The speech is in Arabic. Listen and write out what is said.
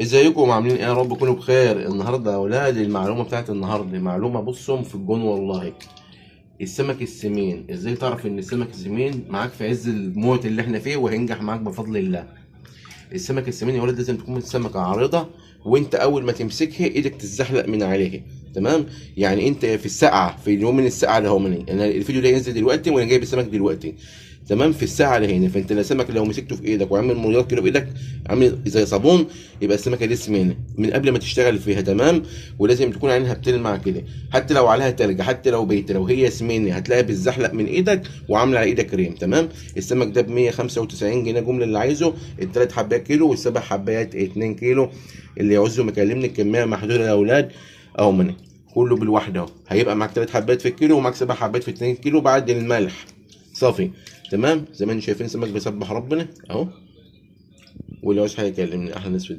ازيكم عاملين ايه؟ يا رب تكونوا بخير. النهارده يا اولاد المعلومه بتاعت النهارده معلومه بصهم في الجون والله. السمك السمين، ازاي تعرف ان السمك السمين معاك في عز الموت اللي احنا فيه وهينجح معاك بفضل الله؟ السمك السمين يا ولد لازم تكون السمكة عريضة، وانت اول ما تمسكها ايدك تتزحلق من عليها. تمام. يعني انت في الساعة، في اليوم من الساعة اللي هو من انا الفيديو ده ينزل دلوقتي وانا جايب السمك دلوقتي. تمام. في الساعة اللي هنا، فانت السمك لو مسكته في ايدك وعامل مليار كيلو بايدك، عامل زي صابون، يبقى السمكة دي سمينة من قبل ما تشتغل فيها. تمام. ولازم تكون عينها بتلمع كده، حتى لو عليها تلج، حتى لو بيت، لو هي سمينة هتلاقيها بتزحلق من ايدك وعاملة على ايدك كريم. تمام. السمك ده ب 195 جنيه جمله اللي عايزه، الثلاث حبات كيلو والسبع حبات 2 كيلو. اللي يعوزه مكلمني، الكميه محدوده يا اولاد. اهو مني كله بالواحده اهو. هيبقى معاك ثلاث حبات في الكيلو ومعاك سبع حبات في 2 كيلو بعد الملح صافي. تمام. زي ما انتم شايفين سمك بيسبح ربنا اهو. واللي عاوز حاجه يكلمني، احلى ناس في